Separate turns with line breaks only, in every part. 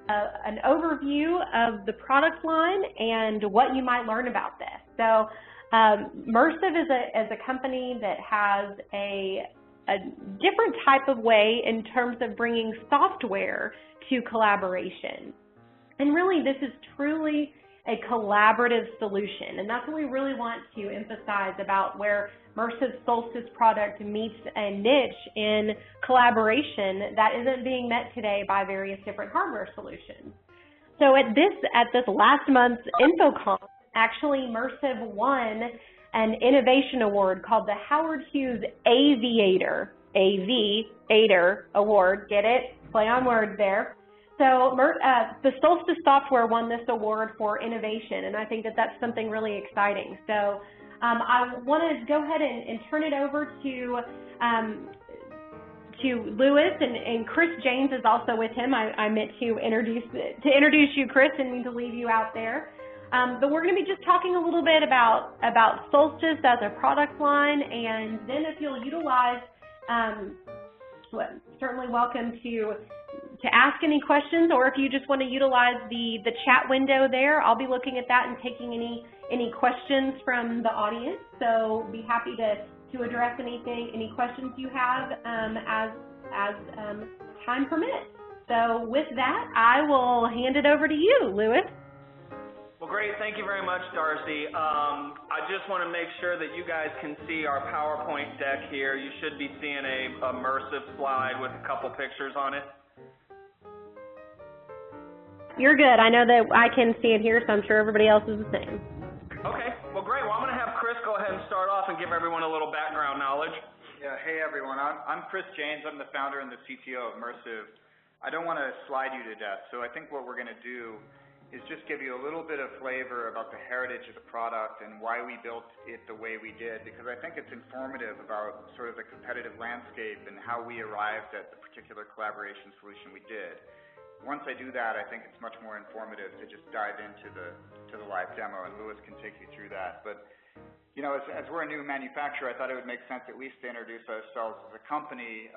an overview of the product line and what you might learn about this. So Mersive is a company that has a different type of way in terms of bringing software to collaboration. And really, this is truly a collaborative solution, and that's what we really want to emphasize about where Mersive Solstice product meets a niche in collaboration that isn't being met today by various different hardware solutions. So at this last month's InfoCon, actually Mersive won an innovation award called the Howard Hughes Aviator Award. Get it? Play on words there. So the Solstice software won this award for innovation, and I think that that's something really exciting. So I want to go ahead and turn it over to Lewis, and Chris James is also with him. I meant to introduce you, Chris, and mean to leave you out there. But we're going to be just talking a little bit about Solstice as a product line, and then if you'll utilize, certainly welcome to ask any questions, or if you just want to utilize the chat window there, I'll be looking at that and taking any questions from the audience. So be happy to address any questions you have as time permits. So with that, I will hand it over to you, Lewis.
Well, great. Thank you very much, Darcy. I just want to make sure that you guys can see our PowerPoint deck here. You should be seeing a Mersive slide with a couple pictures on it.
You're good. I know that I can see it here, so I'm sure everybody else is the same.
Okay. Well, great. Well, I'm going to have Chris go ahead and start off and give everyone a little background knowledge.
Yeah. Hey, everyone. I'm Chris James. I'm the founder and the CTO of Mersive. I don't want to slide you to death, so I think what we're going to do is just give you a little bit of flavor about the heritage of the product and why we built it the way we did, because I think it's informative about sort of the competitive landscape and how we arrived at the particular collaboration solution we did. Once I do that, I think it's much more informative to just dive into the live demo, and Lewis can take you through that. But you know, as we're a new manufacturer, I thought it would make sense at least to introduce ourselves as a company.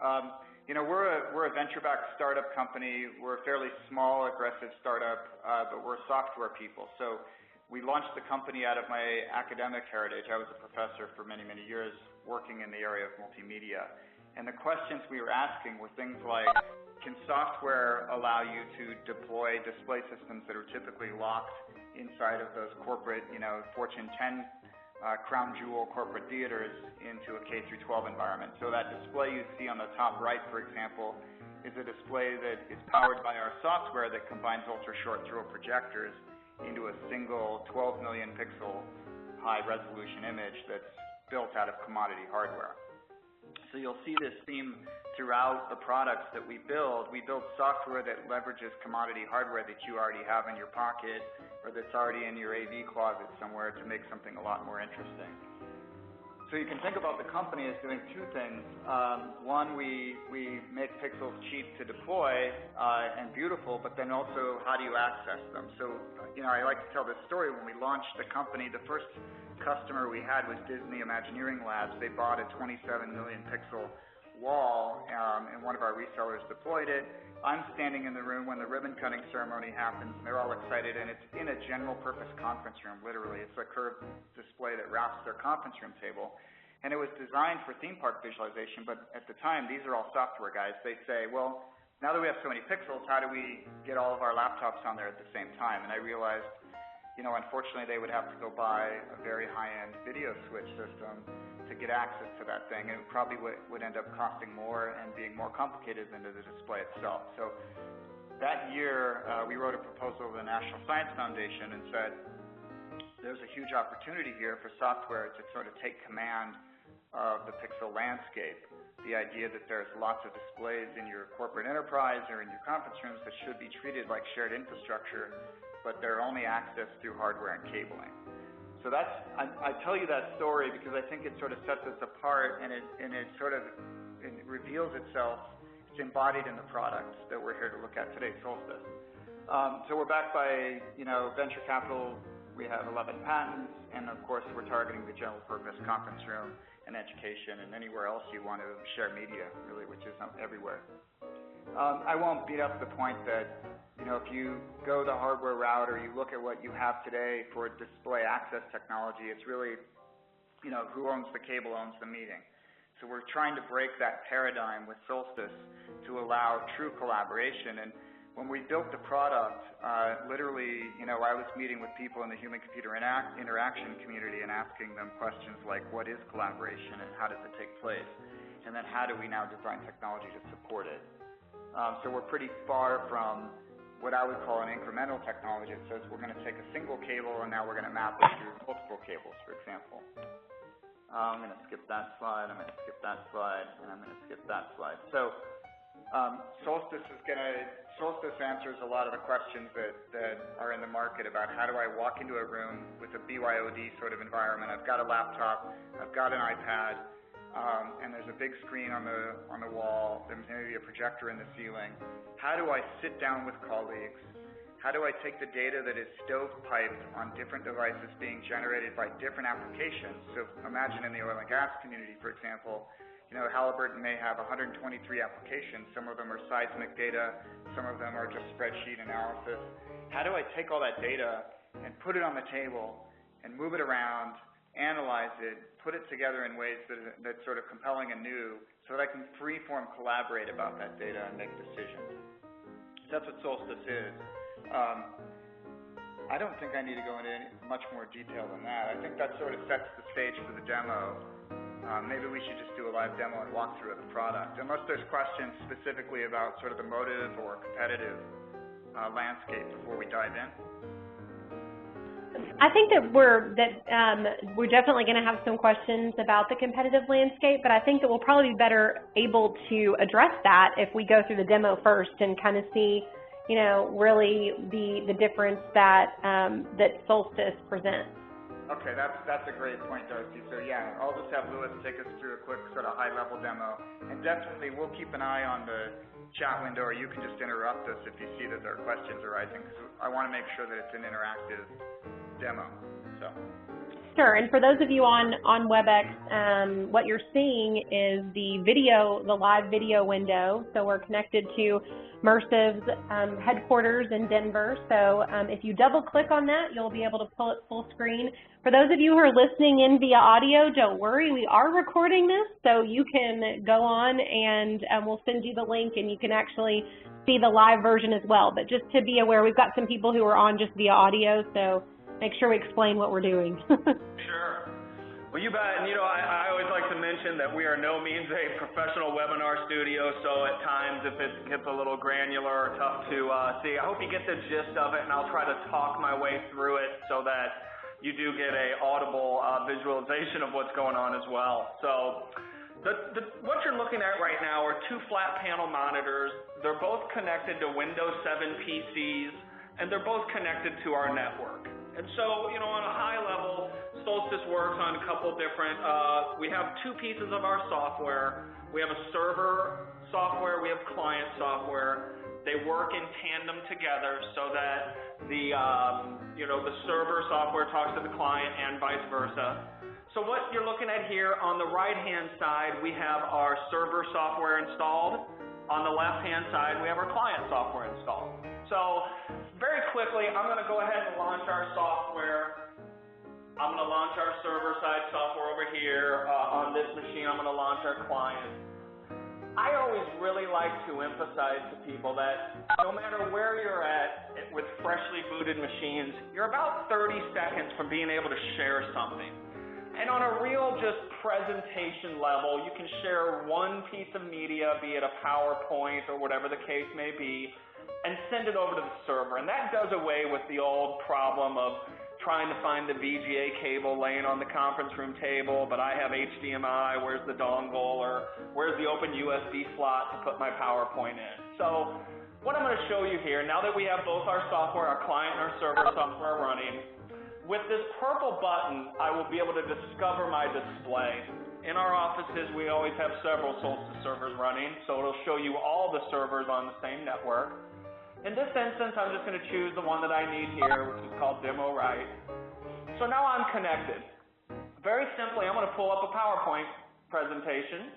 You know, we're a venture-backed startup company. We're a fairly small, aggressive startup, but we're software people. So we launched the company out of my academic heritage. I was a professor for many, many years working in the area of multimedia. And the questions we were asking were things like, can software allow you to deploy display systems that are typically locked inside of those corporate, you know, Fortune 10 crown jewel corporate theaters into a K-12 environment? So that display you see on the top right, for example, is a display that is powered by our software that combines ultra-short throw projectors into a single 12 million pixel high resolution image that's built out of commodity hardware. So you'll see this theme throughout the products that we build. We build software that leverages commodity hardware that you already have in your pocket or that's already in your AV closet somewhere to make something a lot more interesting. So you can think about the company as doing two things. One, we make pixels cheap to deploy and beautiful, but then also how do you access them? So, you know, I like to tell this story. When we launched the company, the first customer we had was Disney Imagineering Labs. They bought a 27 million pixel wall, and one of our resellers deployed it. I'm standing in the room when the ribbon cutting ceremony happens, and they're all excited, and it's in a general purpose conference room, literally. It's a curved display that wraps their conference room table. And it was designed for theme park visualization, but at the time, these are all software guys. They say, well, now that we have so many pixels, how do we get all of our laptops on there at the same time? And I realized, you know, unfortunately, they would have to go buy a very high-end video switch system to get access to that thing, and it probably would end up costing more and being more complicated than the display itself. So that year, we wrote a proposal to the National Science Foundation and said, there's a huge opportunity here for software to sort of take command of the pixel landscape. The idea that there's lots of displays in your corporate enterprise or in your conference rooms that should be treated like shared infrastructure, but they're only accessed through hardware and cabling. So that's, I tell you that story because I think it sort of sets us apart, and it reveals itself. It's embodied in the products that we're here to look at today, Solstice. So we're backed by, you know, venture capital. We have 11 patents, and of course we're targeting the general purpose conference room and education and anywhere else you want to share media, really, which is everywhere. I won't beat up the point that, if you go the hardware route or you look at what you have today for display access technology, it's really, who owns the cable owns the meeting. So we're trying to break that paradigm with Solstice to allow true collaboration. And when we built the product, literally, I was meeting with people in the human-computer interaction community and asking them questions like, what is collaboration and how does it take place? And then how do we now design technology to support it? So we're pretty far from what I would call an incremental technology. It says we're going to take a single cable and now we're going to map it through multiple cables, for example. I'm going to skip that slide, I'm going to skip that slide, and I'm going to skip that slide. So Solstice answers a lot of the questions that are in the market about how do I walk into a room with a BYOD sort of environment. I've got a laptop, I've got an iPad, and there's a big screen on the wall, there's maybe a projector in the ceiling. How do I sit down with colleagues? How do I take the data that is stovepiped on different devices being generated by different applications? So imagine in the oil and gas community, for example, Halliburton may have 123 applications. Some of them are seismic data, some of them are just spreadsheet analysis. How do I take all that data and put it on the table and move it around, analyze it, put it together in ways that's sort of compelling and new so that I can free-form collaborate about that data and make decisions? That's what Solstice is. I don't think I need to go into much more detail than that. I think that sort of sets the stage for the demo. Maybe we should just do a live demo and walk through the product, unless there's questions specifically about sort of the motive or competitive landscape before we dive in.
I think that we're definitely going to have some questions about the competitive landscape, but I think that we'll probably be better able to address that if we go through the demo first and kind of see, really the difference that Solstice presents.
Okay, that's a great point, Darcy. So yeah, I'll just have Lewis take us through a quick sort of high-level demo, and definitely we'll keep an eye on the chat window, or you can just interrupt us if you see that there are questions arising, because I want to make sure that it's an interactive demo. So.
Sure, and for those of you on WebEx, what you're seeing is the live video window. So we're connected to Mersive's headquarters in Denver. So if you double click on that, you'll be able to pull it full screen. For those of you who are listening in via audio, don't worry, we are recording this, so you can go on and we'll send you the link and you can actually see the live version as well. But just to be aware, we've got some people who are on just via audio, so make sure we explain what we're doing.
Sure. Well, you bet. And, I always like to mention that we are no means a professional webinar studio, so at times if it gets a little granular or tough to see, I hope you get the gist of it, and I'll try to talk my way through it so that you do get a audible visualization of what's going on as well. So what you're looking at right now are two flat panel monitors. They're both connected to Windows 7 PCs, and they're both connected to our network. And so, on a high level, Solstice works on a couple different, we have two pieces of our software. We have a server software, we have client software. They work in tandem together so that the server software talks to the client and vice versa. So what you're looking at here on the right-hand side, we have our server software installed. On the left-hand side, we have our client software installed. So very quickly, I'm going to go ahead and launch our software. I'm going to launch our server-side software over here. On this machine, I'm going to launch our client. I always really like to emphasize to people that no matter where you're at with freshly booted machines, you're about 30 seconds from being able to share something. And on a real just presentation level, you can share one piece of media, be it a PowerPoint or whatever the case may be, and send it over to the server. And that does away with the old problem of trying to find the VGA cable laying on the conference room table, but I have HDMI, where's the dongle, or where's the open USB slot to put my PowerPoint in. So what I'm going to show you here, now that we have both our software, our client and our server software running, with this purple button, I will be able to discover my display. In our offices, we always have several Solstice servers running, so it'll show you all the servers on the same network. In this instance, I'm just going to choose the one that I need here, which is called Demo Right. So now I'm connected. Very simply, I'm going to pull up a PowerPoint presentation.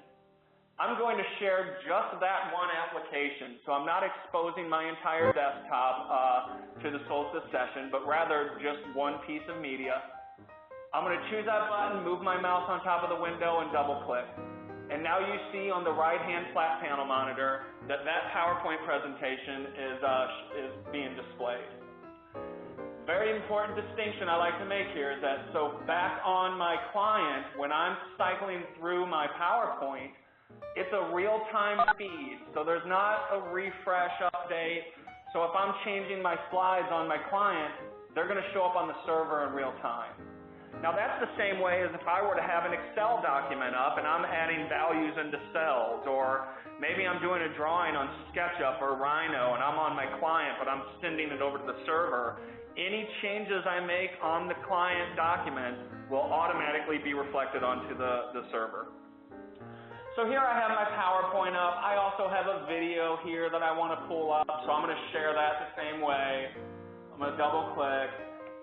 I'm going to share just that one application. So I'm not exposing my entire desktop to the Solstice session, but rather just one piece of media. I'm going to choose that button, move my mouse on top of the window, and double click. And now you see on the right-hand flat panel monitor that that PowerPoint presentation is being displayed. Very important distinction I like to make here is that, so back on my client, when I'm cycling through my PowerPoint, it's a real-time feed, so there's not a refresh update. So if I'm changing my slides on my client, they're going to show up on the server in real time. Now that's the same way as if I were to have an Excel document up and I'm adding values into cells, or maybe I'm doing a drawing on SketchUp or Rhino and I'm on my client but I'm sending it over to the server. Any changes I make on the client document will automatically be reflected onto the server. So here I have my PowerPoint up. I also have a video here that I want to pull up, so I'm going to share that the same way. I'm going to double click,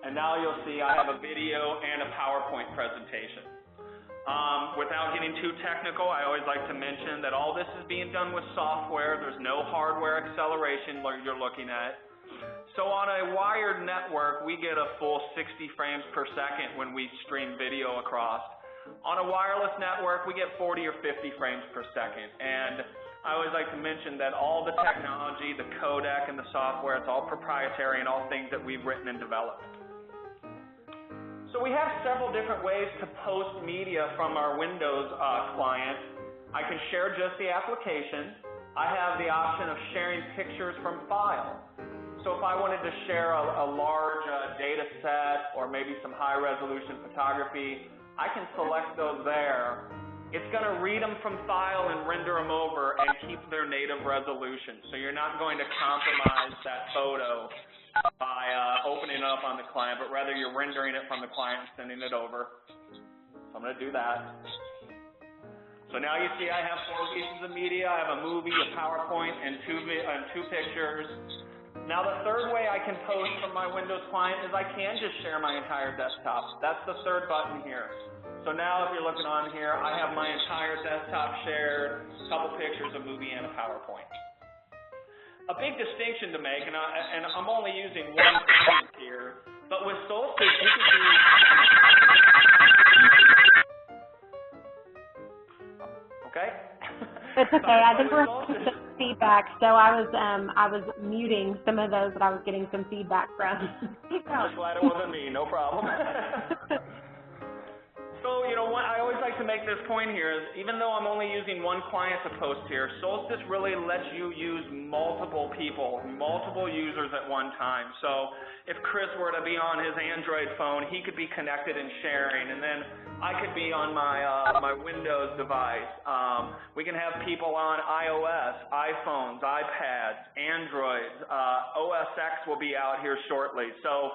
and now you'll see I have a video and a PowerPoint presentation. Without getting too technical, I always like to mention that all this is being done with software. There's no hardware acceleration you're looking at. So on a wired network, we get a full 60 frames per second when we stream video across. On a wireless network, we get 40 or 50 frames per second. And I always like to mention that all the technology, the codec and the software, it's all proprietary and all things that we've written and developed. So we have several different ways to post media from our Windows client. I can share just the application. I have the option of sharing pictures from file. So if I wanted to share a large data set or maybe some high resolution photography, I can select those there. It's going to read them from file and render them over and keep their native resolution. So you're not going to compromise that photo by opening it up on the client, but rather you're rendering it from the client and sending it over. So I'm going to do that. So now you see I have 4 pieces of media. I have a movie, a PowerPoint, and two pictures. Now the third way I can post from my Windows client is I can just share my entire desktop. That's the third button here. So now if you're looking on here, I have my entire desktop shared, a couple pictures, a movie, and a PowerPoint. A big distinction to make, and I'm only using one sentence here, but with Solstice you can do... Okay?
It's okay. I think we're getting some feedback, so I was muting some of those that I was getting some feedback from.
I'm glad it wasn't me. No problem. So, you know, what I always like to make this point here is, even though I'm only using one client to post here, Solstice really lets you use multiple people, multiple users at one time. So if Chris were to be on his Android phone, he could be connected and sharing, and then I could be on my my Windows device. We can have people on iOS, iPhones, iPads, Androids. OS X will be out here shortly. So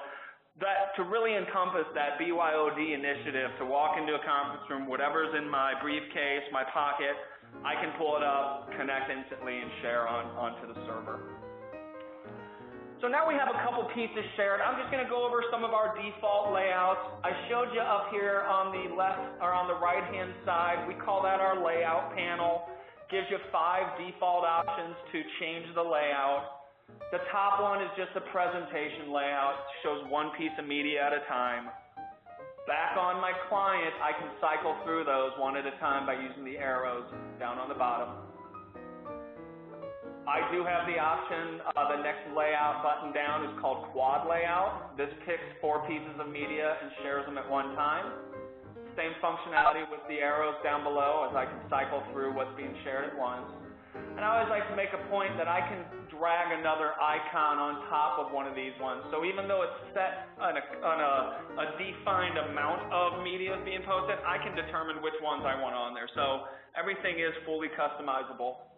that to really encompass that BYOD initiative, to walk into a conference room, whatever's in my briefcase, my pocket, I can pull it up, connect instantly, and share onto the server. So now we have a couple pieces shared. I'm just going to go over some of our default layouts. I showed you up here on the left or on the right-hand side. We call that our layout panel. Gives you 5 default options to change the layout. The top one is just a presentation layout. It shows one piece of media at a time. Back on my client, I can cycle through those one at a time by using the arrows down on the bottom. I do have the option, the next layout button down is called quad layout. This picks 4 pieces of media and shares them at one time. Same functionality with the arrows down below as I can cycle through what's being shared at once. And I always like to make a point that I can drag another icon on top of one of these ones. So even though it's set on a defined amount of media being posted, I can determine which ones I want on there. So everything is fully customizable.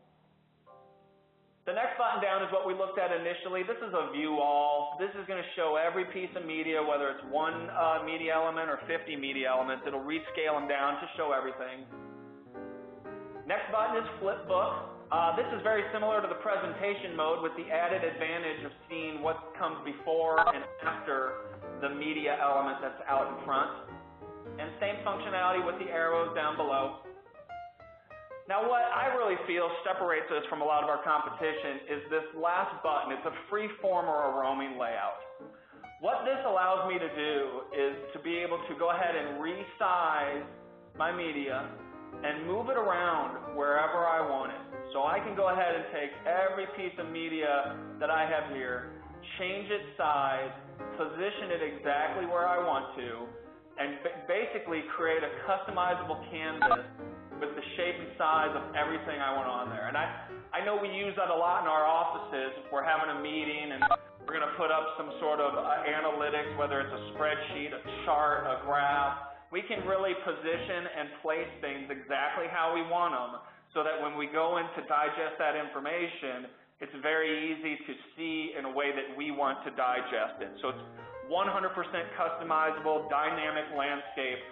The next button down is what we looked at initially. This is a view all. This is going to show every piece of media, whether it's one media element or 50 media elements. It'll rescale them down to show everything. Next button is flip book. This is very similar to the presentation mode with the added advantage of seeing what comes before and after the media element that's out in front. And same functionality with the arrows down below. Now, what I really feel separates us from a lot of our competition is this last button. It's a free form or a roaming layout. What this allows me to do is to be able to go ahead and resize my media and move it around wherever I want it. So I can go ahead and take every piece of media that I have here, change its size, position it exactly where I want to, and basically create a customizable canvas with the shape and size of everything I want on there. And I know we use that a lot in our offices. If we're having a meeting and we're going to put up some sort of analytics, whether it's a spreadsheet, a chart, a graph, we can really position and place things exactly how we want them so that when we go in to digest that information, it's very easy to see in a way that we want to digest it. So it's 100% customizable, dynamic landscape.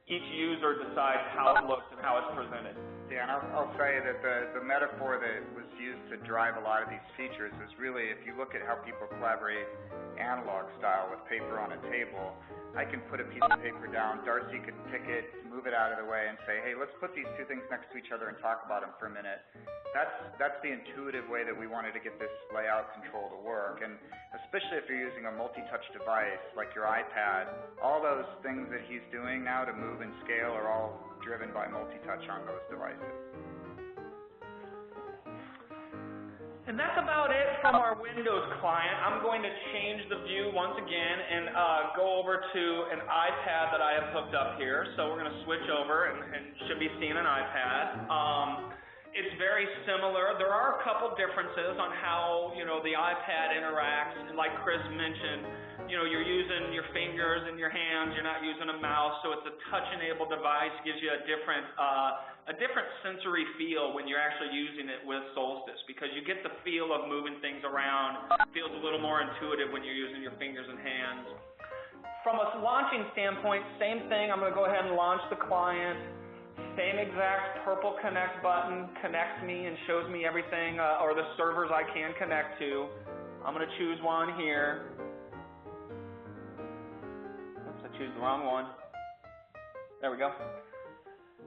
Each user decides how it looks and how it's presented.
Yeah, and I'll say that the metaphor that was used to drive a lot of these features is really, if you look at how people collaborate analog style with paper on a table, I can put a piece of paper down, Darcy can pick it, move it out of the way and say, hey, let's put these two things next to each other and talk about them for a minute. That's the intuitive way that we wanted to get this layout control to work, and especially if you're using a multi-touch device like your iPad, all those things that he's doing now to move and scale are all driven by multi-touch on those devices.
And that's about it from our Windows client. I'm going to change the view once again and go over to an iPad that I have hooked up here. So we're going to switch over and should be seeing an iPad. It's very similar. There are a couple differences on how, the iPad interacts. And like Chris mentioned, you're using your fingers and your hands. You're not using a mouse. So it's a touch-enabled device. Gives you a different sensory feel when you're actually using it with Solstice, because you get the feel of moving things around. It feels a little more intuitive when you're using your fingers and hands. From a launching standpoint, same thing. I'm going to go ahead and launch the client. Same exact purple connect button connects me and shows me everything or the servers I can connect to. I'm going to choose one here. Oops, I choose the wrong one. There we go.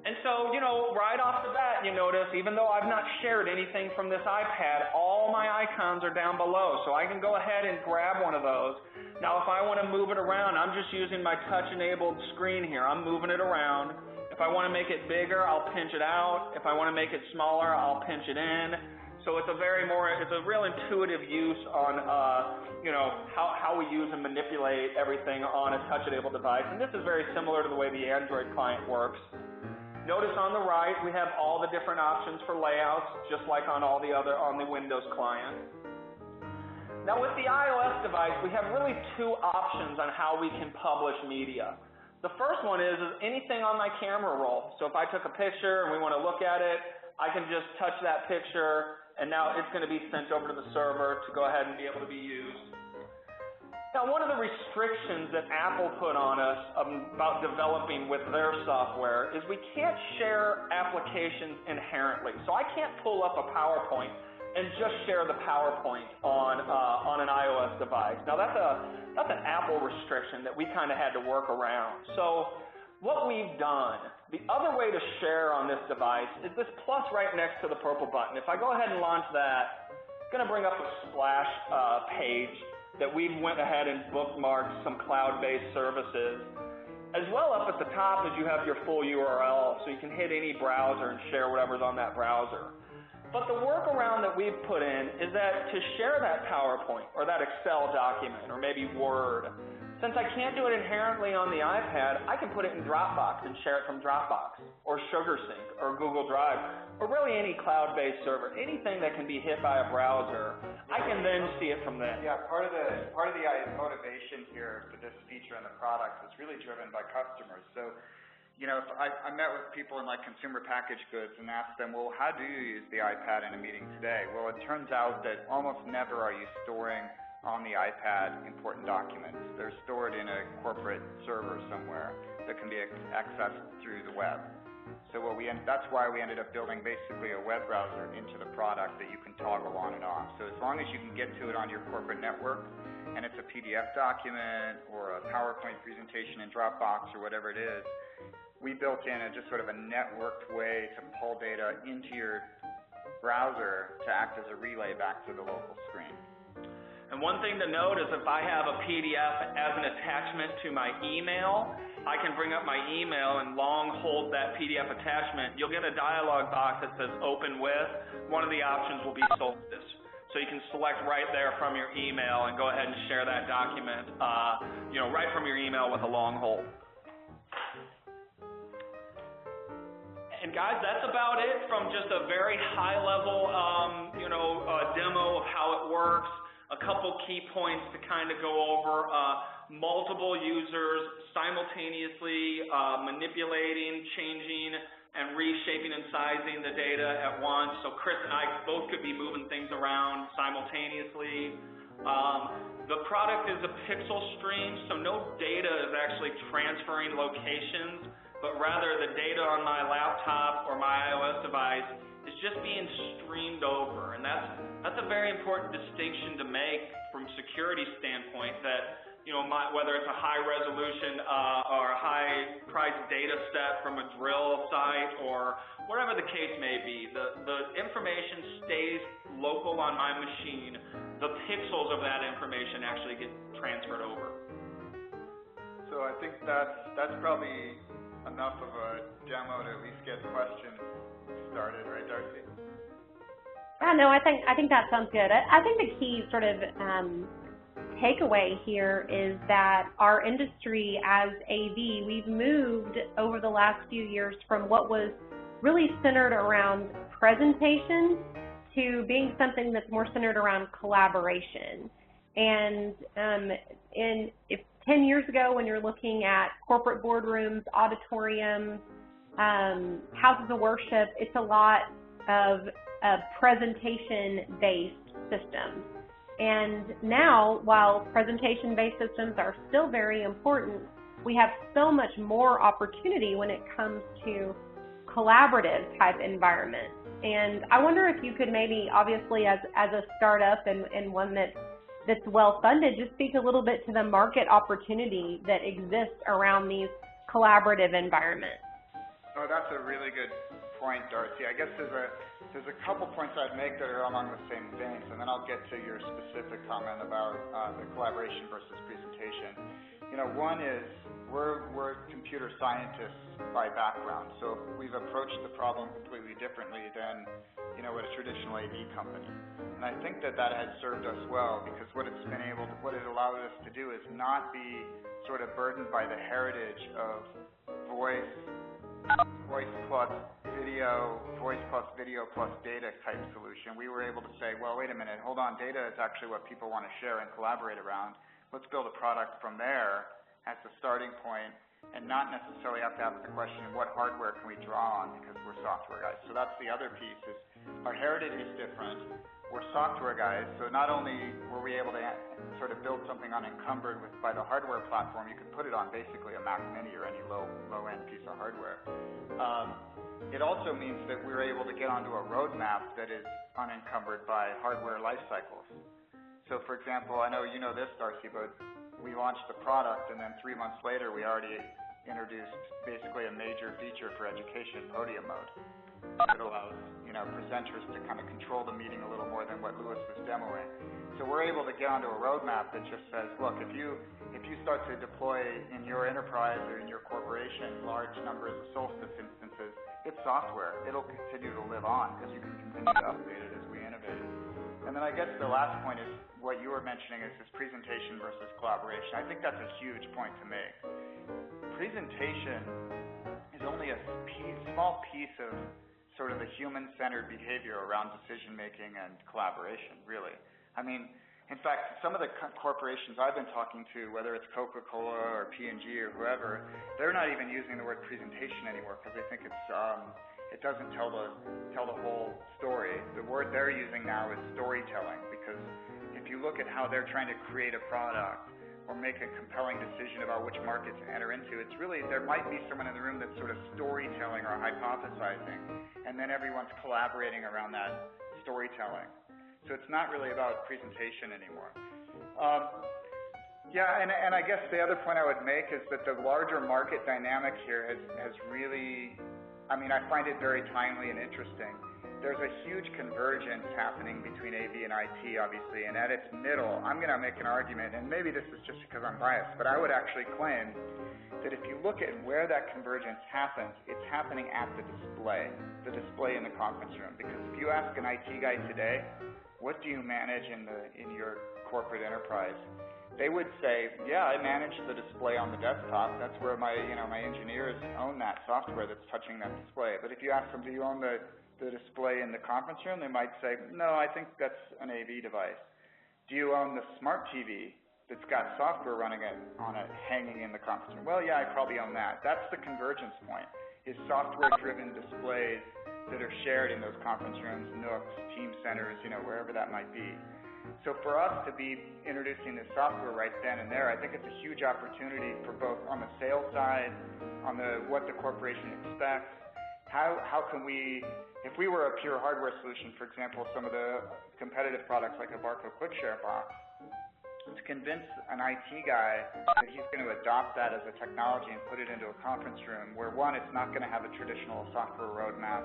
And so, right off the bat, you notice, even though I've not shared anything from this iPad, all my icons are down below. So I can go ahead and grab one of those. Now, if I want to move it around, I'm just using my touch-enabled screen here. I'm moving it around. If I want to make it bigger, I'll pinch it out. If I want to make it smaller, I'll pinch it in. So it's a real intuitive use on, how we use and manipulate everything on a touch-enabled device. And this is very similar to the way the Android client works. Notice on the right, we have all the different options for layouts, just like on all the other on the Windows client. Now with the iOS device, we have really two options on how we can publish media. The first one is anything on my camera roll. So if I took a picture and we want to look at it, I can just touch that picture, and now it's going to be sent over to the server to go ahead and be able to be used. Now, one of the restrictions that Apple put on us about developing with their software is we can't share applications inherently. So I can't pull up a PowerPoint and just share the PowerPoint on an iOS device. Now, that's an Apple restriction that we kind of had to work around. So what we've done, the other way to share on this device is this plus right next to the purple button. If I go ahead and launch that, it's going to bring up a splash page that we went ahead and bookmarked some cloud-based services. As well, up at the top is you have your full URL, so you can hit any browser and share whatever's on that browser. But the workaround that we've put in is that to share that PowerPoint or that Excel document or maybe Word, since I can't do it inherently on the iPad, I can put it in Dropbox and share it from Dropbox or SugarSync or Google Drive or really any cloud-based server, anything that can be hit by a browser. I can then see it from there.
Yeah, part of the motivation here for this feature in the product is really driven by customers. So, if I met with people in like consumer packaged goods and asked them, well, how do you use the iPad in a meeting today? Well, it turns out that almost never are you storing on the iPad important documents. They're stored in a corporate server somewhere that can be accessed through the web. So that's why we ended up building basically a web browser into the product that you can toggle on and off. So as long as you can get to it on your corporate network, and it's a PDF document or a PowerPoint presentation in Dropbox or whatever it is, we built in just sort of a networked way to pull data into your browser to act as a relay back to the local screen.
And one thing to note is if I have a PDF as an attachment to my email, I can bring up my email and long hold that PDF attachment. You'll get a dialog box that says open with. One of the options will be Solstice. So you can select right there from your email and go ahead and share that document, right from your email with a long hold. And guys, that's about it from just a very high level, demo of how it works. A couple key points to kind of go over. Multiple users simultaneously manipulating, changing, and reshaping and sizing the data at once. So Chris and I both could be moving things around simultaneously. The product is a pixel stream, so no data is actually transferring locations, but rather the data on my laptop or my iOS device is just being streamed over. And that's a very important distinction to make from security standpoint that, whether it's a high resolution or a high price data set from a drill site or whatever the case may be, the information stays local on my machine. The pixels of that information actually get transferred over.
So I think that's probably enough of a demo to at least get questions started, right, Darcy?
No, I think that sounds good. I think the key sort of takeaway here is that our industry as AV, we've moved over the last few years from what was really centered around presentation to being something that's more centered around collaboration. And if 10 years ago, when you're looking at corporate boardrooms, auditoriums, houses of worship, it's a lot of presentation-based systems. And now, while presentation-based systems are still very important, we have so much more opportunity when it comes to collaborative type environments. And I wonder if you could maybe, obviously as a startup and one that's well funded, just speak a little bit to the market opportunity that exists around these collaborative environments.
Oh, that's a really good point, Darcy. I guess there's a couple points I'd make that are along the same veins, and then I'll get to your specific comment about the collaboration versus presentation. One is we're computer scientists by background, so we've approached the problem completely differently than what a traditional AV company. And I think that has served us well, because what it allowed us to do is not be sort of burdened by the heritage of voice plus video plus data type solution. We were able to say, well, wait a minute, hold on, data is actually what people want to share and collaborate around. Let's build a product from there as the starting point, and not necessarily have to ask the question, what hardware can we draw on, because we're software guys. So that's the other piece, is our heritage is different. We're software guys, so not only were we able to sort of build something unencumbered by the hardware platform, you could put it on basically a Mac Mini or any low-end piece of hardware. It also means that we're able to get onto a roadmap that is unencumbered by hardware life cycles. So for example, I know you know this, Darcy, but we launched the product, and then 3 months later we already introduced basically a major feature for education, podium mode. It allows presenters to kind of control the meeting a little more than what Lewis was demoing. So we're able to get onto a roadmap that just says, look, if you start to deploy in your enterprise or in your corporation large numbers of Solstice instances, it's software. It'll continue to live on because you can continue to update it as we innovate. And then I guess the last point is what you were mentioning is this presentation versus collaboration. I think that's a huge point to make. Presentation is only a small piece of sort of the human-centered behavior around decision-making and collaboration, really. I mean, in fact, some of the corporations I've been talking to, whether it's Coca-Cola or P&G or whoever, they're not even using the word presentation anymore because they think it doesn't tell the whole story. The word they're using now is storytelling, because if you look at how they're trying to create a product or make a compelling decision about which market to enter into, it's really, there might be someone in the room that's sort of storytelling or hypothesizing, and then everyone's collaborating around that storytelling. So it's not really about presentation anymore. Yeah, and I guess the other point I would make is that the larger market dynamic here has really, I mean, I find it very timely and interesting. There's a huge convergence happening between AV and IT, obviously, and at its middle, I'm going to make an argument, and maybe this is just because I'm biased, but I would actually claim that if you look at where that convergence happens, it's happening at the display in the conference room. Because if you ask an IT guy today, what do you manage in your corporate enterprise? They would say, yeah, I manage the display on the desktop. That's where my engineers own that software that's touching that display. But if you ask them, do you own the display in the conference room, they might say, no, I think that's an AV device. Do you own the smart TV that's got software running on it, hanging in the conference room? Well, yeah, I probably own that. That's the convergence point, is software-driven displays that are shared in those conference rooms, nooks, team centers, wherever that might be. So for us to be introducing this software right then and there, I think it's a huge opportunity for both on the sales side, on what the corporation expects. How can we, if we were a pure hardware solution, for example, some of the competitive products like a Barco QuickShare box, to convince an IT guy that he's going to adopt that as a technology and put it into a conference room where, one, it's not going to have a traditional software roadmap,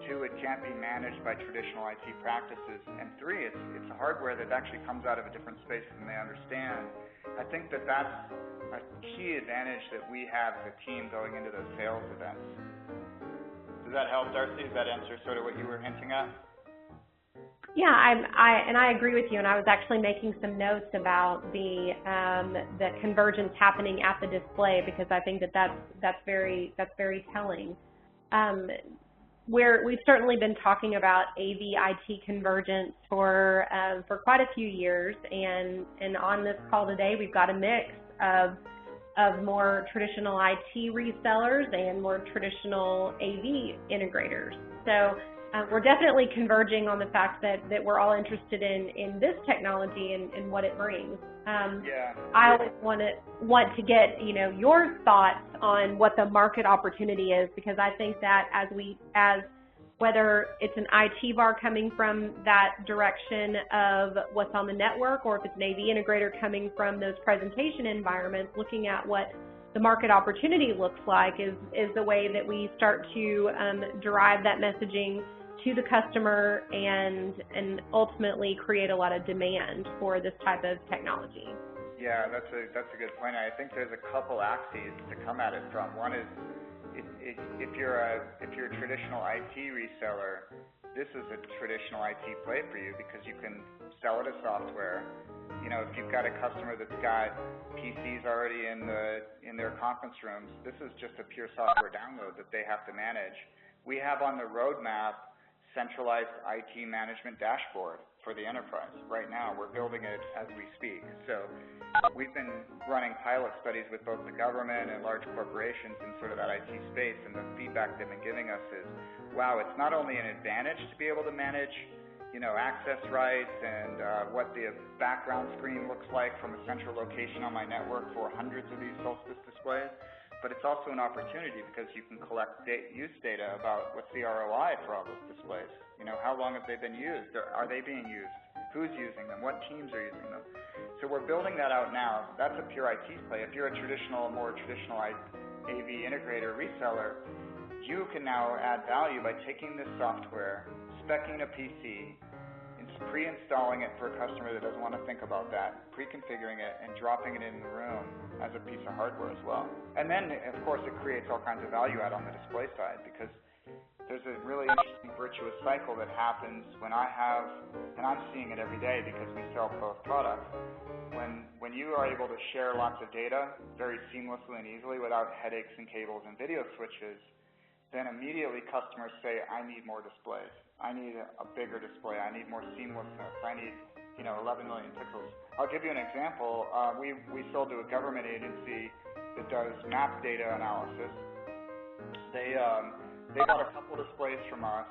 two, it can't be managed by traditional IT practices, and three, it's a hardware that actually comes out of a different space than they understand. I think that that's a key advantage that we have as a team going into those sales events. Does that help, Darcy? Does that answer sort of what you were hinting at?
Yeah, I agree with you, and I was actually making some notes about the convergence happening at the display, because I think that's very telling. We've certainly been talking about AV-IT convergence for quite a few years, and on this call today, we've got a mix of more traditional IT resellers and more traditional AV integrators. So we're definitely converging on the fact that we're all interested in this technology and what it brings. I always want to get your thoughts on what the market opportunity is, because I think that as whether it's an IT VAR coming from that direction of what's on the network, or if it's an AV integrator coming from those presentation environments, looking at what the market opportunity looks like is the way that we start to derive that messaging to the customer and ultimately create a lot of demand for this type of technology.
Yeah, that's a good point. I think there's a couple axes to come at it from. One is if you're a traditional IT reseller, this is a traditional IT play for you because you can sell it as software. If you've got a customer that's got PCs already in their conference rooms, this is just a pure software download that they have to manage. We have on the roadmap centralized IT management dashboard for the enterprise. Right now, we're building it as we speak. So we've been running pilot studies with both the government and large corporations in sort of that IT space, and the feedback they've been giving us is, wow, it's not only an advantage to be able to manage access rights and what the background screen looks like from a central location on my network for hundreds of these Solstice displays, but it's also an opportunity because you can collect use data about what's the ROI for all those displays. How long have they been used? Are they being used? Who's using them? What teams are using them? So we're building that out now. That's a pure IT play. If you're a more traditional AV integrator reseller, you can now add value by taking this software, speccing a PC, pre-installing it for a customer that doesn't want to think about that, pre-configuring it, and dropping it in the room as a piece of hardware as well. And then, of course, it creates all kinds of value add on the display side, because there's a really interesting virtuous cycle that happens when and I'm seeing it every day because we sell both products, when you are able to share lots of data very seamlessly and easily without headaches and cables and video switches, then immediately customers say, I need more displays. I need a bigger display. I need more seamlessness. I need 11 million pixels. I'll give you an example. We sold to a government agency that does map data analysis. They bought a couple displays from us.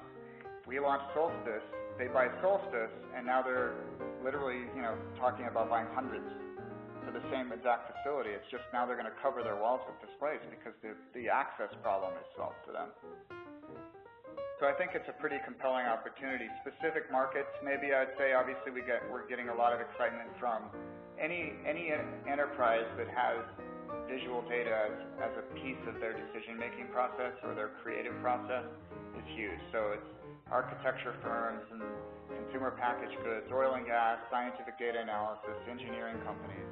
We launched Solstice. They buy Solstice, and now they're literally talking about buying hundreds for the same exact facility. It's just now they're going to cover their walls with displays because the access problem is solved for them. So I think it's a pretty compelling opportunity. Specific markets, maybe I'd say obviously we're getting a lot of excitement from any enterprise that has visual data as a piece of their decision-making process or their creative process is huge. So it's architecture firms and consumer packaged goods, oil and gas, scientific data analysis, engineering companies,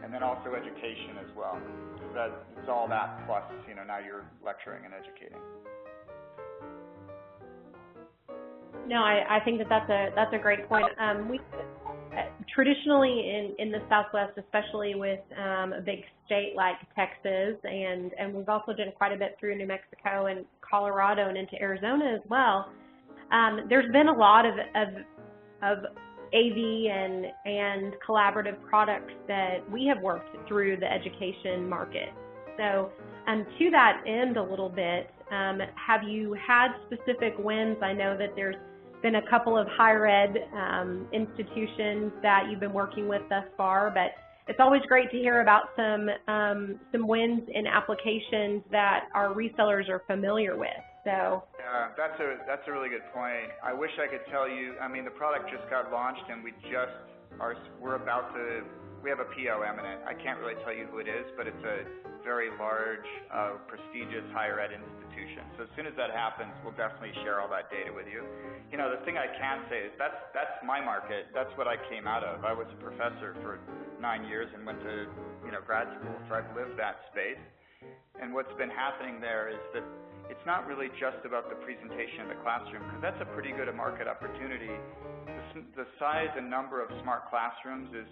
and then also education as well. So that it's all that plus, now you're lecturing and educating.
No, I think that's a great point. We traditionally in the Southwest, especially with a big state like Texas, and we've also done quite a bit through New Mexico and Colorado and into Arizona as well. There's been a lot of AV and collaborative products that we have worked through the education market. So to that end a little bit, have you had specific wins? I know that there's been a couple of higher ed institutions that you've been working with thus far, but it's always great to hear about some wins in applications that our resellers are familiar with. So
yeah, that's a really good point. I wish I could tell you. I mean, the product just got launched, and we have a PO imminent. I can't really tell you who it is, but it's a very large, prestigious higher ed institution. So as soon as that happens, we'll definitely share all that data with you. The thing I can say is that's my market. That's what I came out of. I was a professor for 9 years and went to grad school, so I've lived that space. And what's been happening there is that it's not really just about the presentation in the classroom, because that's a pretty good a market opportunity. The size and number of smart classrooms is,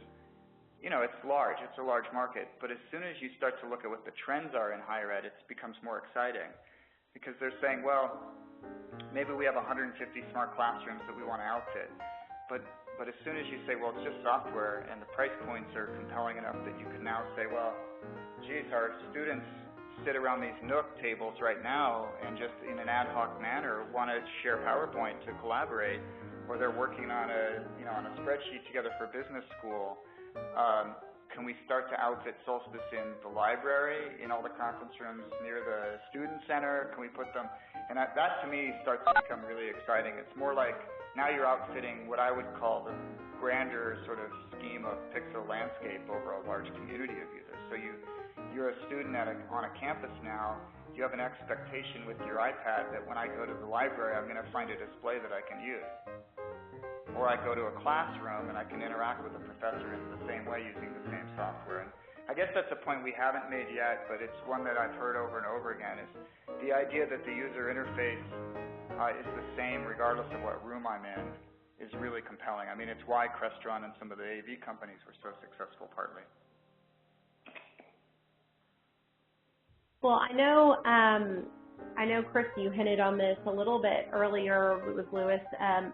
it's large. It's a large market. But as soon as you start to look at what the trends are in higher ed, it becomes more exciting, because they're saying, well, maybe we have 150 smart classrooms that we want to outfit. But as soon as you say, well, it's just software, and the price points are compelling enough that you can now say, well, geez, our students sit around these Nook tables right now and just in an ad hoc manner want to share PowerPoint to collaborate, or they're working on a spreadsheet together for business school. Can we start to outfit Solstice in the library, in all the conference rooms near the student center? Can we put them? And that to me starts to become really exciting. It's more like now you're outfitting what I would call the grander sort of scheme of pixel landscape over a large community of users. So you're a student on a campus now. You have an expectation with your iPad that when I go to the library, I'm going to find a display that I can use. Or I go to a classroom and I can interact with a professor in the same way using the same software. And I guess that's a point we haven't made yet, but it's one that I've heard over and over again, is the idea that the user interface is the same regardless of what room I'm in is really compelling. I mean, it's why Crestron and some of the AV companies were so successful partly.
Well, I know, Chris, you hinted on this a little bit earlier with Lewis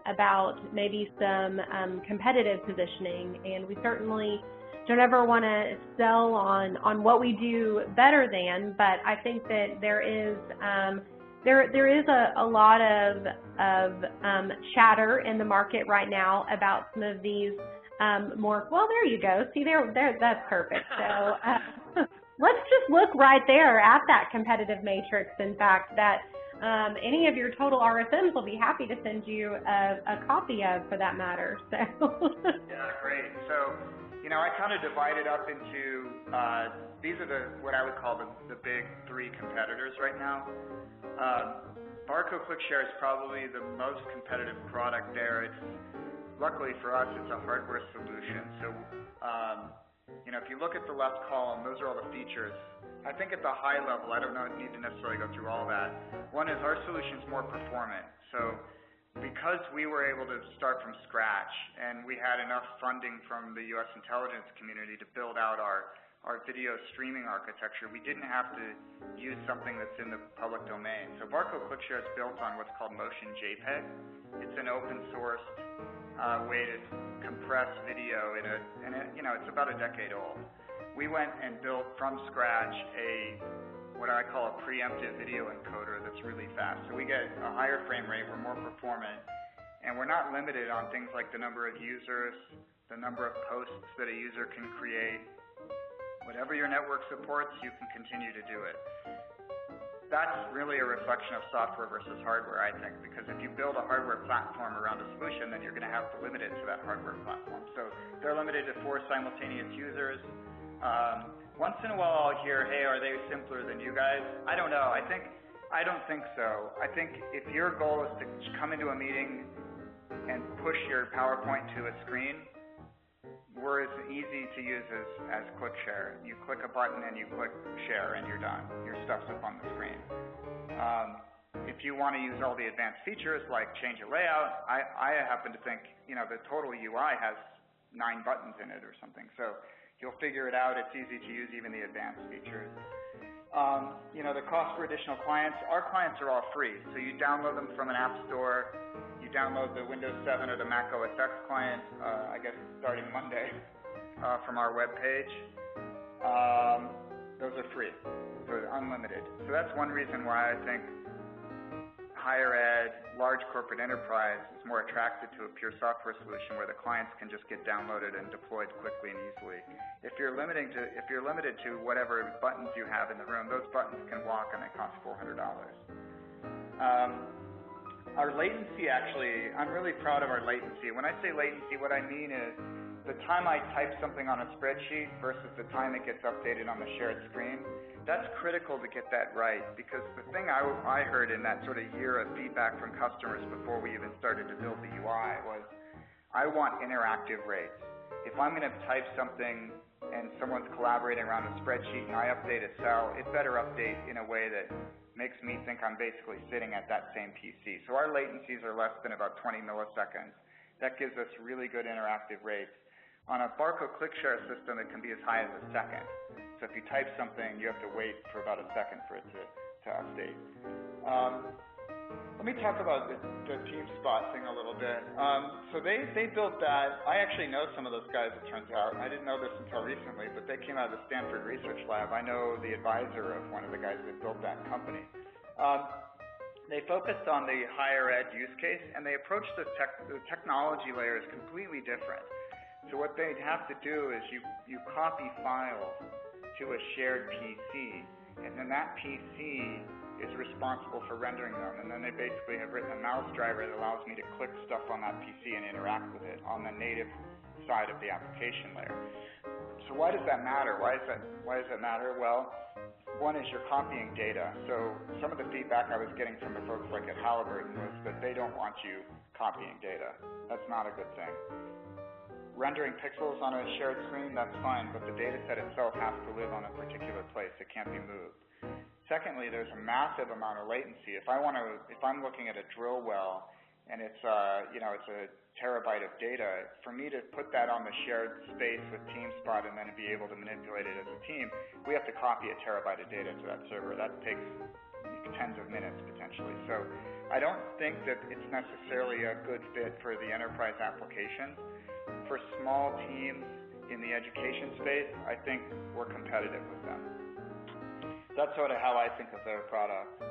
about maybe some competitive positioning, and we certainly don't ever want to sell on what we do better than, but I think that there is a lot of chatter in the market right now about some of these more, well, there you go. See, there that's perfect. So let's just look right there at that competitive matrix, in fact, that any of your total RSMs will be happy to send you a copy of, for that matter. So
yeah, great. So, I kind of divide it up into, these are what I would call the big three competitors right now. Barco ClickShare is probably the most competitive product there. Luckily for us, it's a hardware solution. So, if you look at the left column, those are all the features. I think at the high level, I don't need to necessarily go through all that. One is our solution's more performant. So because we were able to start from scratch and we had enough funding from the U.S. intelligence community to build out our video streaming architecture, we didn't have to use something that's in the public domain. So Barco ClickShare is built on what's called Motion JPEG. It's an open source way to compress video it's about a decade old. We went and built from scratch what I call a preemptive video encoder that's really fast. So we get a higher frame rate, we're more performant, and we're not limited on things like the number of users, the number of posts that a user can create. Whatever your network supports, you can continue to do it. that's really a reflection of software versus hardware, I think, because if you build a hardware platform around a solution, then you're going to have to limit it to that hardware platform. So they're limited to 4 simultaneous users. Once in a while I'll hear, hey, are they simpler than you guys? I don't know. I don't think so. I think if your goal is to come into a meeting and push your PowerPoint to a screen, we're as easy to use as QuickShare. You click a button and you click share and you're done. Your stuff's up on the screen. If you want to use all the advanced features like change a layout, I happen to think, the total UI has 9 buttons in it or something. So you'll figure it out. It's easy to use even the advanced features. The cost for additional clients, our clients are all free. So you download them from an app store. You download the Windows 7 or the Mac OS X client, I guess starting Monday, from our webpage. Those are free, so they're unlimited. So that's one reason why I think higher ed, large corporate enterprise is more attracted to a pure software solution where the clients can just get downloaded and deployed quickly and easily. If you're limited to whatever buttons you have in the room, those buttons can walk and they cost $400. Our latency, actually, I'm really proud of our latency. When I say latency, what I mean is the time I type something on a spreadsheet versus the time it gets updated on the shared screen. That's critical to get that right, because the thing I heard in that sort of year of feedback from customers before we even started to build the UI was, I want interactive rates. If I'm going to type something and someone's collaborating around a spreadsheet and I update a cell, it better update in a way that makes me think I'm basically sitting at that same PC. So our latencies are less than about 20 milliseconds. That gives us really good interactive rates. On a Barco ClickShare system, it can be as high as a second. So if you type something, you have to wait for about a second for it to update. Let me talk about the TeamSpot thing a little bit. So they built that. I actually know some of those guys, it turns out. I didn't know this until recently, but they came out of the Stanford Research Lab. I know the advisor of one of the guys that built that company. They focused on the higher ed use case, and they approached the technology layer is completely different. So what they'd have to do is you copy files to a shared PC, and then that PC is responsible for rendering them, and then they basically have written a mouse driver that allows me to click stuff on that PC and interact with it on the native side of the application layer. So why does that matter? Why does that matter? Well, one is you're copying data. So some of the feedback I was getting from the folks like at Halliburton was that they don't want you copying data. That's not a good thing. Rendering pixels on a shared screen, that's fine, but the data set itself has to live on a particular place. It can't be moved. Secondly, there's a massive amount of latency. If I'm looking at a drill well and it's a terabyte of data, for me to put that on the shared space with TeamSpot and then be able to manipulate it as a team, we have to copy a terabyte of data to that server. That takes tens of minutes potentially. So I don't think that it's necessarily a good fit for the enterprise applications. For small teams in the education space, I think we're competitive with them. That's sort of how I think of their product.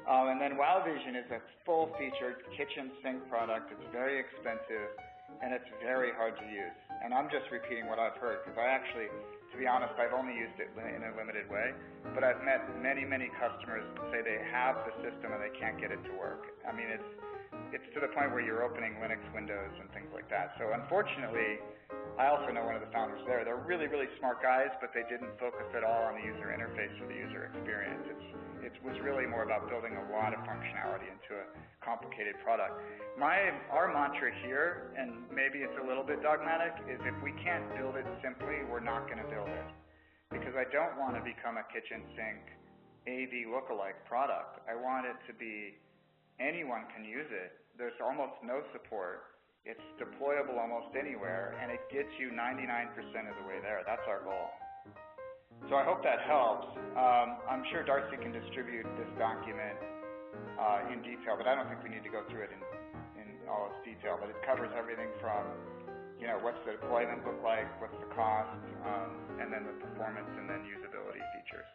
And then WowVision is a full-featured kitchen sink product. It's very expensive, and it's very hard to use. And I'm just repeating what I've heard, because I actually, to be honest, I've only used it in a limited way. But I've met many, many customers that say they have the system and they can't get it to work. I mean, it's to the point where you're opening Linux windows and things like that. So unfortunately, I also know one of the founders there. They're really, really smart guys, but they didn't focus at all on the user interface or the user experience. It was really more about building a lot of functionality into a complicated product. Our mantra here, and maybe it's a little bit dogmatic, is if we can't build it simply, we're not going to build it. Because I don't want to become a kitchen sink AV lookalike product. I want it to be anyone can use it. There's almost no support. It's deployable almost anywhere, and it gets you 99% of the way there. That's our goal. So I hope that helps. I'm sure Darcy can distribute this document in detail, but I don't think we need to go through it in all its detail. But it covers everything from, what's the deployment look like, what's the cost, and then the performance and then usability features.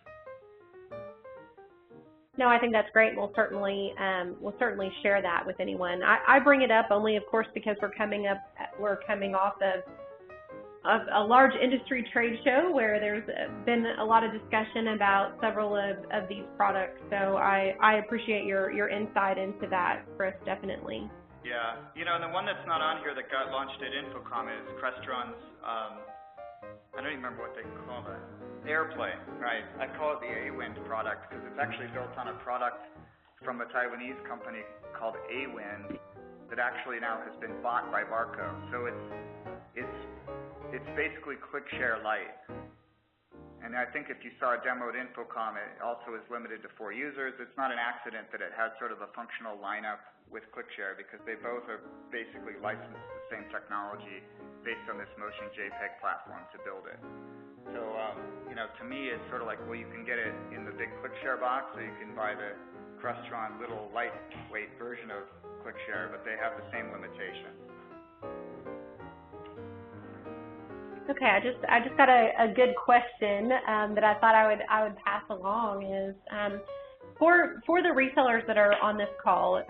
No, I think that's great. We'll certainly share that with anyone. I bring it up only, of course, because we're coming off of a large industry trade show where there's been a lot of discussion about several of these products. So I appreciate your insight into that, Chris, definitely.
Yeah, and the one that's not on here that got launched at InfoComm is Crestron's, I don't even remember what they call it, AirPlay, right? I call it the A-Wind product because it's actually built on a product from a Taiwanese company called A-Wind that actually now has been bought by Barco. So it's basically ClickShare Lite. And I think if you saw a demo at InfoComm, it also is limited to 4 users. It's not an accident that it has sort of a functional lineup with ClickShare because they both are basically licensed the same technology based on this Motion JPEG platform to build it. So, to me, it's sort of like, well, you can get it in the big ClickShare box, or you can buy the Crestron little lightweight version of ClickShare, but they have the same limitations.
Okay, I just got a good question that I thought I would pass along is for the resellers that are on this call,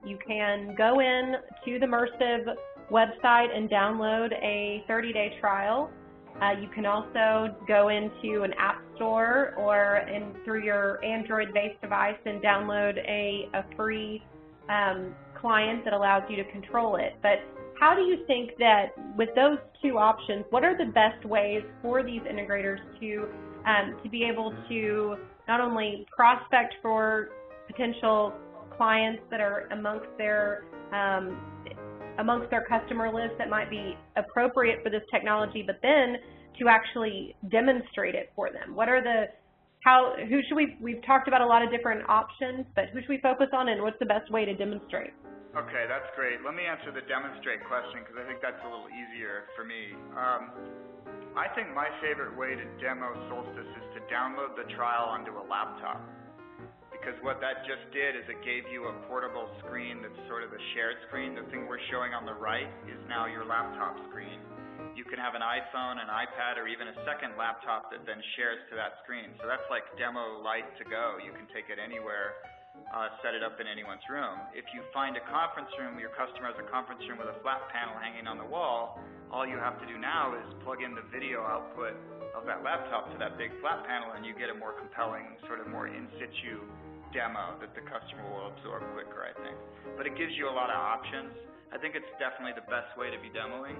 you can go in to the Mersive website and download a 30-day trial. You can also go into an app store or through your Android-based device and download a free client that allows you to control it. But how do you think that with those two options, what are the best ways for these integrators to be able to not only prospect for potential clients that are amongst their customer list that might be appropriate for this technology, but then to actually demonstrate it for them? What are we've talked about a lot of different options, but who should we focus on and what's the best way to demonstrate?
Okay, that's great. Let me answer the demonstrate question because I think that's a little easier for me. I think my favorite way to demo Solstice is to download the trial onto a laptop, because what that just did is it gave you a portable screen that's sort of the shared screen. The thing we're showing on the right is now your laptop screen. You can have an iPhone, an iPad, or even a second laptop that then shares to that screen. So that's like demo light to go. You can take it anywhere. Set it up in anyone's room. If you find a conference room, your customer has a conference room with a flat panel hanging on the wall, all you have to do now is plug in the video output of that laptop to that big flat panel, and you get a more compelling, sort of more in situ demo that the customer will absorb quicker, I think. But it gives you a lot of options. I think it's definitely the best way to be demoing.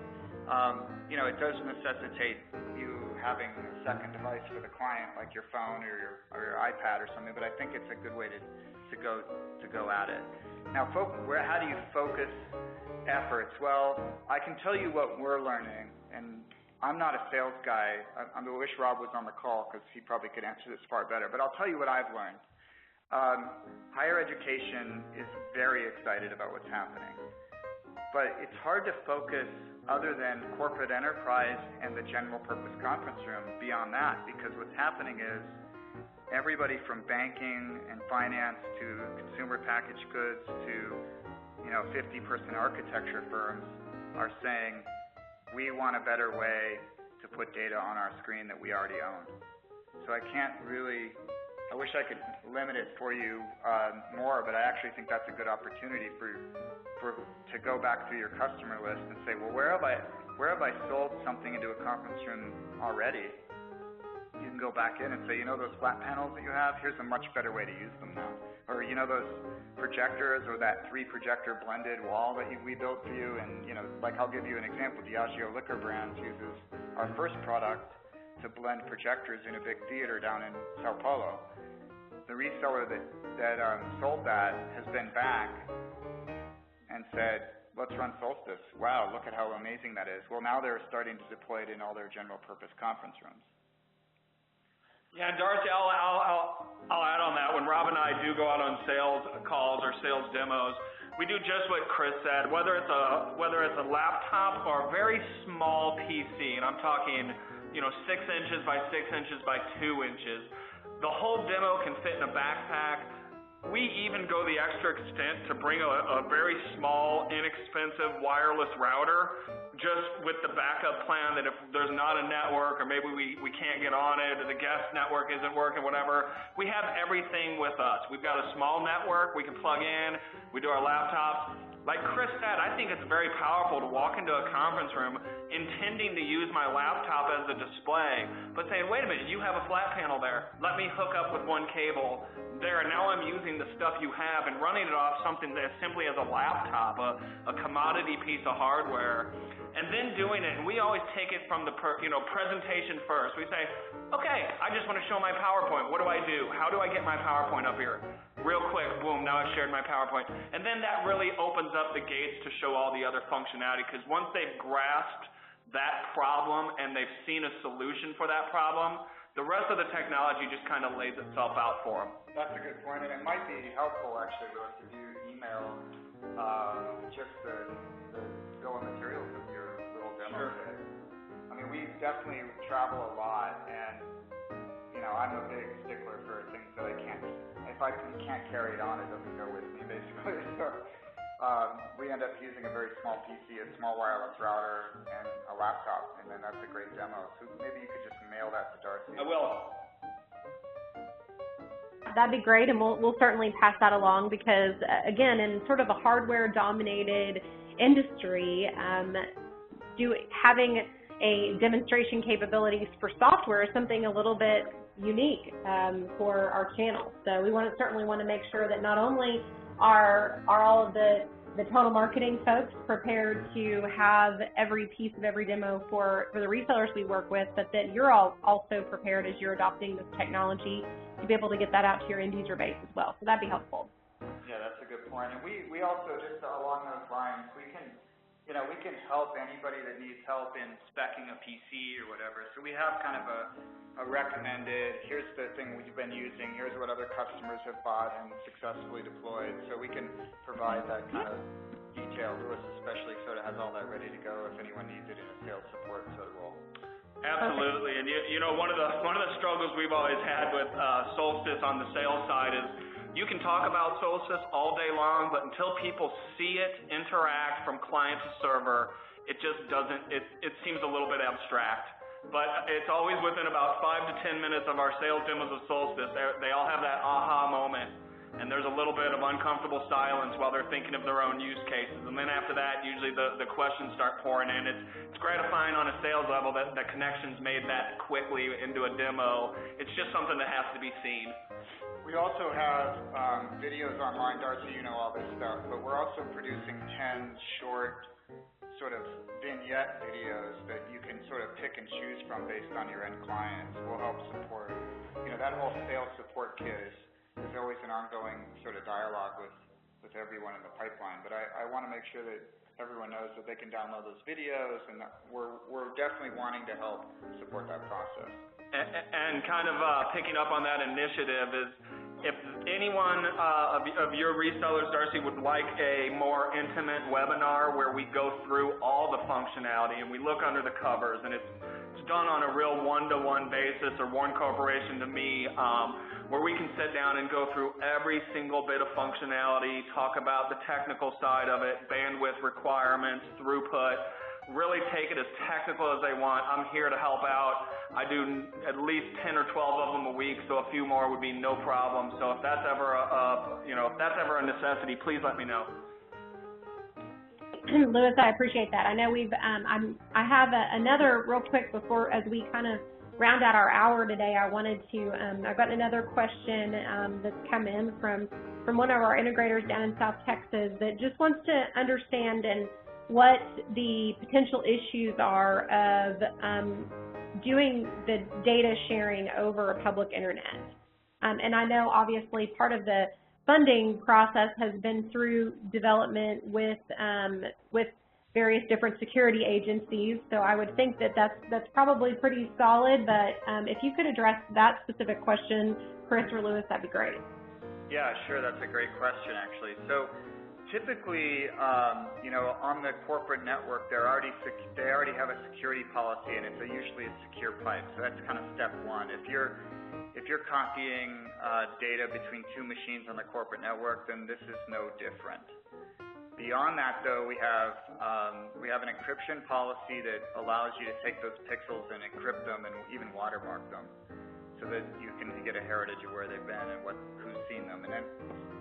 It does necessitate you having a second device for the client, like your phone or your iPad or something, but I think it's a good way to go at it. Now, how do you focus efforts? Well, I can tell you what we're learning, and I'm not a sales guy. I wish Rob was on the call because he probably could answer this far better, but I'll tell you what I've learned. Higher education is very excited about what's happening, but it's hard to focus other than corporate enterprise and the general purpose conference room beyond that, because what's happening is everybody from banking and finance to consumer packaged goods to 50-person architecture firms are saying, we want a better way to put data on our screen that we already own. So I wish I could limit it for you more, but I actually think that's a good opportunity to go back through your customer list and say, well, where have I sold something into a conference room already? You can go back in and say, those flat panels that you have, here's a much better way to use them now. Or those projectors or that 3-projector blended wall that we built for you, and I'll give you an example. Diageo Liquor Brands uses our first product to blend projectors in a big theater down in Sao Paulo. The reseller that sold that has been back and said, let's run Solstice. Wow, look at how amazing that is. Well, now they're starting to deploy it in all their general purpose conference rooms.
Yeah, and Darcy, I'll add on that. When Rob and I do go out on sales calls or sales demos, we do just what Chris said. Whether it's a laptop or a very small PC, and I'm talking 6 inches by 6 inches by 2 inches, the whole demo can fit in a backpack. We even go the extra extent to bring a very small, inexpensive wireless router, just with the backup plan that if there's not a network or maybe we can't get on it or the guest network isn't working, whatever, we have everything with us. We've got a small network we can plug in, we do our laptops, Like Chris said, I think it's very powerful to walk into a conference room intending to use my laptop as a display, but saying, wait a minute, you have a flat panel there. Let me hook up with one cable there, and now I'm using the stuff you have and running it off something that simply as a laptop, a commodity piece of hardware, and then doing it. And we always take it from the presentation first. We say, okay, I just want to show my PowerPoint. What do I do? How do I get my PowerPoint up here? Real quick, boom, now I've shared my PowerPoint. And then that really opens up the gates to show all the other functionality, because once they've grasped that problem and they've seen a solution for that problem, the rest of the technology just kind of lays itself out for them.
That's a good point, and it might be helpful actually, Lewis, if you email just the bill of materials of your little demo kit. I mean, we definitely travel a lot, and I'm a big stickler for things that I can't. If I can't carry it on, it doesn't go with me, basically. So we end up using a very small PC, a small wireless router, and a laptop, and then that's a great demo. So maybe you could just mail that to Darcy.
I will.
That'd be great, and we'll certainly pass that along, because again, in sort of a hardware-dominated industry, having a demonstration capabilities for software is something a little bit unique for our channel. So we certainly want to make sure that not only are all of the total marketing folks prepared to have every piece of every demo for the resellers we work with, but that you're all also prepared as you're adopting this technology to be able to get that out to your end user base as well. So that'd be helpful.
Yeah, that's a good point. And we also, just along those lines, we can help anybody that needs help in speccing a PC or whatever. So we have kind of a recommended, here's the thing we've been using, here's what other customers have bought and successfully deployed. So we can provide that kind of detail. Lewis especially sort of has all that ready to go if anyone needs it in a sales support sort of role.
Absolutely, and one of the struggles we've always had with Solstice on the sales side is you can talk about Solstice all day long, but until people see it interact from client to server, it just doesn't. It seems a little bit abstract. But it's always within about 5 to 10 minutes of our sales demos of Solstice. They all have that aha moment, and there's a little bit of uncomfortable silence while they're thinking of their own use cases. And then after that, usually the questions start pouring in. It's gratifying on a sales level that the connection's made that quickly into a demo. It's just something that has to be seen.
We also have videos online. Darcy, you know all this stuff, but we're also producing 10 short sort of vignette videos that you can sort of pick and choose from based on your end clients. Will help support, that whole sales support kit is always an ongoing sort of dialogue with everyone in the pipeline. But I want to make sure that everyone knows that they can download those videos, and we're definitely wanting to help support that process.
And kind of picking up on that initiative is, if anyone of your resellers, Darcy, would like a more intimate webinar where we go through all the functionality and we look under the covers, and it's done on a real one-to-one basis, or one corporation to me, where we can sit down and go through every single bit of functionality, talk about the technical side of it, bandwidth requirements, throughput, really take it as technical as they want. I'm here to help out. I do at least 10 or 12 of them a week, so a few more would be no problem. So if that's ever a necessity, please let me know.
Lewis, I appreciate that. I know I have another real quick before, as we kind of round out our hour today. I wanted to, I've got another question that's come in from one of our integrators down in South Texas that just wants to understand what the potential issues are of doing the data sharing over a public internet. And I know obviously part of the funding process has been through development with various different security agencies, so I would think that that's probably pretty solid, but if you could address that specific question, Chris or Lewis, that'd be great.
Yeah, sure, that's a great question actually. So typically, on the corporate network, they already have a security policy, and it's usually a secure pipe. So that's kind of step one. If you're copying data between two machines on the corporate network, then this is no different. Beyond that, though, we have an encryption policy that allows you to take those pixels and encrypt them and even watermark them, so that you can get a heritage of where they've been and who's seen them. And then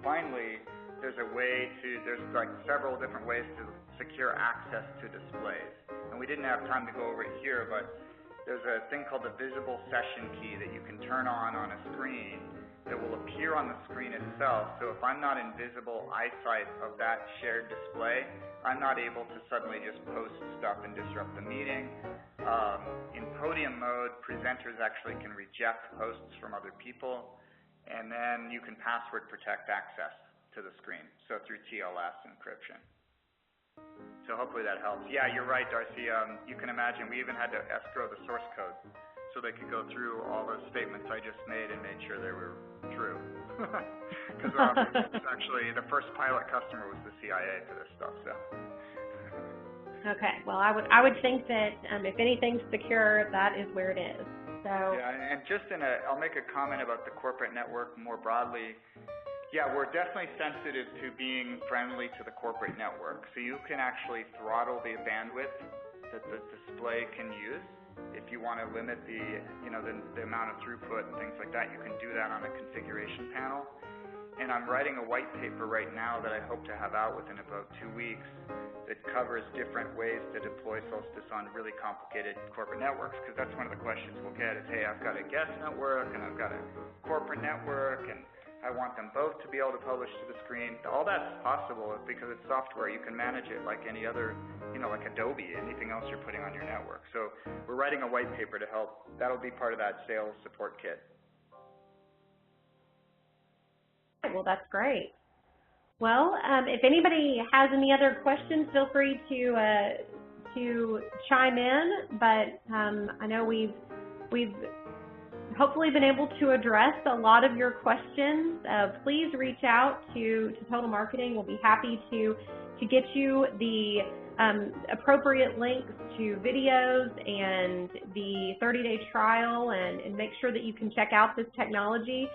finally, there's like several different ways to secure access to displays. And we didn't have time to go over it here, but there's a thing called the visible session key that you can turn on a screen that will appear on the screen itself. So if I'm not in visible eyesight of that shared display, I'm not able to suddenly just post stuff and disrupt the meeting. In podium mode, presenters actually can reject posts from other people, and then you can password protect access to the screen, so through TLS encryption. So hopefully that helps. Yeah, you're right, Darcy. You can imagine we even had to escrow the source code so they could go through all those statements I just made and made sure they were true. Because actually the first pilot customer was the CIA for this stuff. So.
Okay. Well, I would think that if anything's secure, that is where it is. So.
Yeah, and just I'll make a comment about the corporate network more broadly. Yeah, we're definitely sensitive to being friendly to the corporate network. So you can actually throttle the bandwidth that the display can use. If you want to limit the amount of throughput and things like that, you can do that on a configuration panel. And I'm writing a white paper right now that I hope to have out within about 2 weeks that covers different ways to deploy Solstice on really complicated corporate networks, because that's one of the questions we'll get is, hey, I've got a guest network and I've got a corporate network and I want them both to be able to publish to the screen. All that's possible because it's software. You can manage it like any other, like Adobe, anything else you're putting on your network. So we're writing a white paper to help. That'll be part of that sales support kit.
Well, that's great. Well, if anybody has any other questions, feel free to chime in. But I know we've hopefully been able to address a lot of your questions. Please reach out to Total Marketing. We'll be happy to get you the appropriate links to videos and the 30-day trial and make sure that you can check out this technology.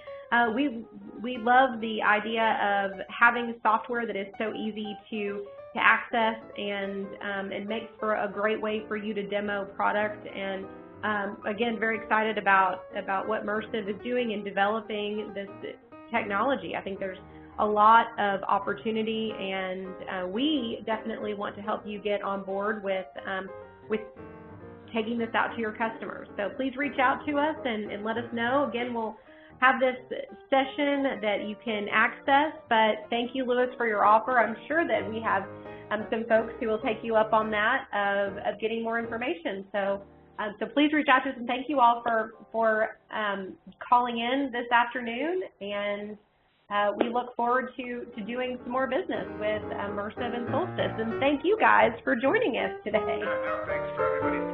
We love the idea of having software that is so easy to access and makes for a great way for you to demo product. And again, very excited about what Mersive is doing in developing this technology. I think there's a lot of opportunity, and we definitely want to help you get on board with taking this out to your customers. So please reach out to us and let us know. Again, we'll have this session that you can access, but thank you, Louis, for your offer. I'm sure that we have some folks who will take you up on that of getting more information. So please reach out to us, and thank you all for calling in this afternoon, and we look forward to doing some more business with Mersive and Solstice. And thank you guys for joining us today.
No, thanks for everybody.